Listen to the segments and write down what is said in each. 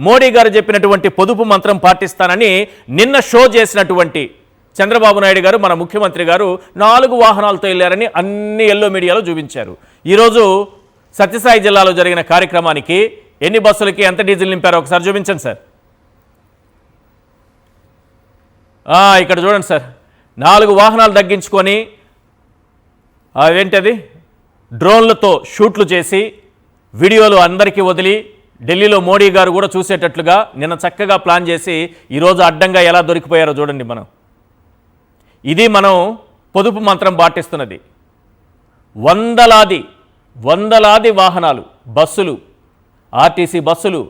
మోడీ గారు చెప్పినటువంటి పొదుపు మంత్రం పాటిస్తానని నిన్న షో చేసినటువంటి చంద్రబాబు నాయుడు గారు మన ముఖ్యమంత్రి గారు 4 వాహనాలతో వెళ్ళారని అన్ని ఎల్లో మీడియాలో చూపించారు. ఈరోజు సత్యసాయి జిల్లాలో జరిగిన కార్యక్రమానికి ఎన్ని బస్సులకి ఎంత డీజిల్ నింపారో ఒకసారి చూపించండి సార్. ఇక్కడ చూడండి సార్, 4 వాహనాలు తగ్గించుకొని అవేంటది డ్రోన్లతో షూట్లు చేసి వీడియోలు అందరికీ వదిలి ఢిల్లీలో మోడీ గారు కూడా చూసేటట్లుగా నిన్న చక్కగా ప్లాన్ చేసి ఈరోజు అడ్డంగా ఎలా దొరికిపోయారో చూడండి. ఇది మనం పొదుపు మంత్రం పాటిస్తున్నది. వందలాది వాహనాలు, బస్సులు, ఆర్టీసీ బస్సులు,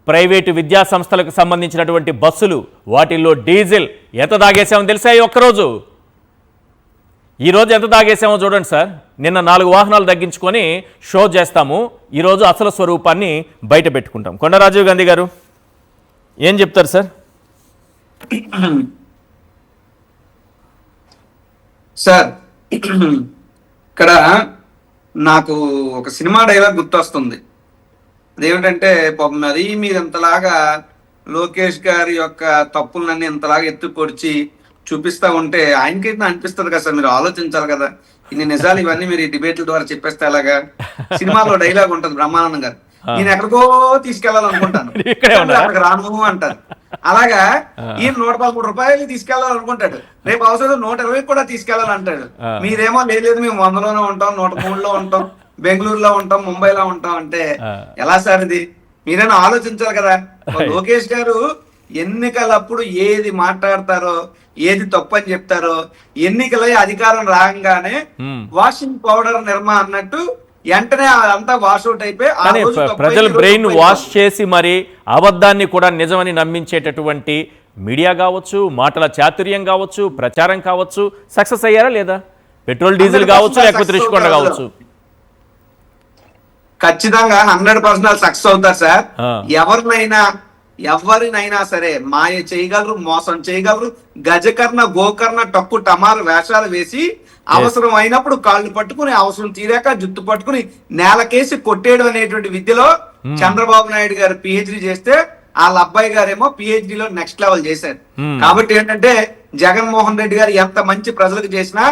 ప్రైవేటు విద్యా సంస్థలకు సంబంధించినటువంటి బస్సులు, వాటిల్లో డీజిల్ ఎంత తాగేసామో తెలుసా? ఒక్కరోజు ఈరోజు ఎంత తాగేసామో చూడండి సార్. నిన్న 4 వాహనాలు తగ్గించుకొని షో చేస్తాము, ఈరోజు అసలు స్వరూపాన్ని బయట పెట్టుకుంటాం. కొండ రాజీవ్ గాంధీ గారు ఏం చెప్తారు సార్? సార్ ఇక్కడ నాకు ఒక సినిమా డైలాగ్ గుర్తొస్తుంది. అదేమిటంటే, పాపం అది మీరు ఇంతలాగా లోకేష్ గారి యొక్క తప్పులన్నీ ఇంతలాగా ఎత్తు పొడిచి చూపిస్తా ఉంటే ఆయనకైతే అనిపిస్తుంది కదా సార్, మీరు ఆలోచించాలి కదా, ఇన్ని నిజాలు ఇవన్నీ మీరు ఈ డిబేట్ల ద్వారా చెప్పేస్తే అలాగా. సినిమాలో డైలాగ్ ఉంటుంది బ్రహ్మానందం గారు, నేను ఎక్కడికో తీసుకెళ్లాలనుకుంటాను, అక్కడికి రాను అంటారు. అలాగా ఈయన 113 రూపాయలు తీసుకెళ్లాలనుకుంటాడు, రేపు అవసరం 120 కూడా తీసుకెళ్లాలంటాడు. మీరేమో లేదు మేము 100లోనే ఉంటాం, 103లో ఉంటాం, బెంగళూరులో ఉంటాం, ముంబైలో ఉంటాం అంటే ఎలా సార్ ఇది? మీరైనా ఆలోచించాలి కదా. లోకేష్ గారు ఎన్నికలప్పుడు ఏది మాట్లాడతారో, ఏది తప్పు అని చెప్తారో, ఎన్నికల అధికారం రాగానే వాషింగ్ పౌడర్ నిర్మా అన్నట్టు వెంటనే అంతా వాష్అవుట్ అయిపోయి ప్రజలు బ్రెయిన్ వాష్ చేసి మరి అబద్ధాన్ని కూడా నిజమని నమ్మించేటటువంటి మీడియా కావచ్చు, మాటల చాతుర్యం కావచ్చు, ప్రచారం కావచ్చు, సక్సెస్ అయ్యారా లేదా? పెట్రోల్ డీజిల్ కావచ్చు, లేకపోతే రిషికొండ కావచ్చు, ఖచ్చితంగా 100% సక్సెస్ అవుతారు సార్. ఎవరినైనా సరే మాయ చేయగలరు, మోసం చేయగలరు, గజకర్ణ గోకర్ణ టక్కు టమారు వేషాలు వేసి అవసరం అయినప్పుడు కాళ్ళు పట్టుకుని, అవసరం తీరాక జుట్టు పట్టుకుని నేలకేసి కొట్టేయడం అనేటువంటి విద్యలో చంద్రబాబు నాయుడు గారు పిహెచ్డి చేస్తే, వాళ్ళ అబ్బాయి గారేమో పిహెచ్డిలో నెక్స్ట్ లెవెల్ చేశారు. కాబట్టి ఏంటంటే, జగన్మోహన్ రెడ్డి గారు ఎంత మంచి ప్రజలకు చేసినా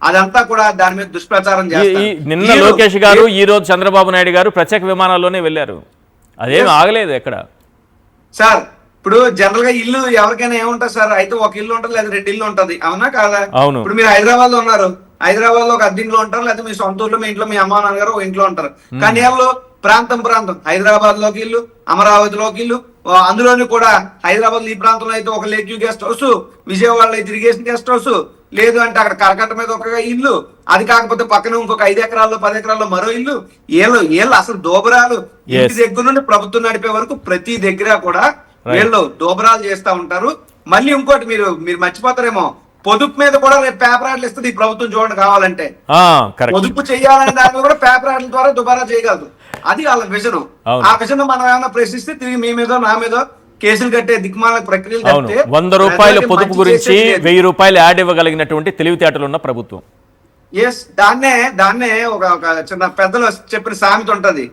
అదంతా కూడా దాని మీద దుష్ప్రచారం చేస్తారు. నిన్న లోకేష్ గారు, ఈ రోజు చంద్రబాబు నాయుడు గారు ప్రత్యేక విమానాల్లోనే వెళ్ళారు, అదేం ఆగలేదు ఎక్కడ. సార్ ఇప్పుడు జనరల్ గా ఇల్లు ఎవరికైనా ఏముంటది సార్, అయితే ఒక ఇల్లు ఉంటుంది లేదా 2 ఇల్లు ఉంటది, అవునా కాదా? ఇప్పుడు మీరు హైదరాబాద్ లో ఉన్నారు, హైదరాబాద్ లో ఒక అద్దె ఇంట్లో ఉంటారు, లేదా మీ సొంత ఊర్లో మీ ఇంట్లో మీ అమ్మా నాన్నగారు ఒక ఇంట్లో ఉంటారు. కానీ ఏమో ప్రాంతం హైదరాబాద్ లోకి ఇల్లు, అమరావతిలోకి ఇల్లు, అందులోని కూడా హైదరాబాద్ ఈ ప్రాంతంలో అయితే ఒక లేక్ వ్యూ గెస్ట్ హౌస్, విజయవాడలో అయితే ఇరిగేషన్ గెస్ట్ హౌస్, లేదు అంటే అక్కడ కరకట్ట మీద ఒక ఇల్లు, అది కాకపోతే పక్కన ఇంకొక 5 ఎకరాల్లో 10 ఎకరాల్లో మరో ఇల్లు. ఏళ్ళు అసలు దోబరాలు ఇంటి దగ్గర నుండి ప్రభుత్వం నడిపే వరకు ప్రతి దగ్గర కూడా వీళ్ళు దోబరాలు చేస్తా ఉంటారు. మళ్ళీ ఇంకోటి మీరు మర్చిపోతారేమో, పొదుపు మీద కూడా రేపు పేపర్ యాడ్లు ఇస్తుంది ఈ ప్రభుత్వం, చూడండి కావాలంటే. పొదుపు చేయాలనే దాని కూడా పేపర్ యాడ్ల ద్వారా దుబారా చేయగలదు, అది వాళ్ళ విజన్. ఆ విజన్ మనం ఏమైనా ప్రశ్నిస్తే తిరిగి మీ మీద నా మీద కేసులు కట్టే దిక్మాల ప్రక్రియలు కట్టే 100 రూపాయల పొదుపు గురించి 1000 రూపాయలు యాడ్ ఇవ్వగలిగినటువంటి తెలివితేటలు ఉన్న ప్రభుత్వం. దాన్నే ఒక చిన్న పెద్దలు చెప్పిన సామెత ఉంటది,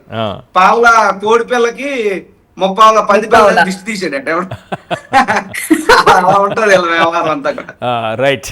పావుల కోడి పిల్లకి 30 పంది పిల్లల దిష్టి తీసేటట్టు. అలా ఉంటది వ్యవహారం అంతా కూడా. రైట్.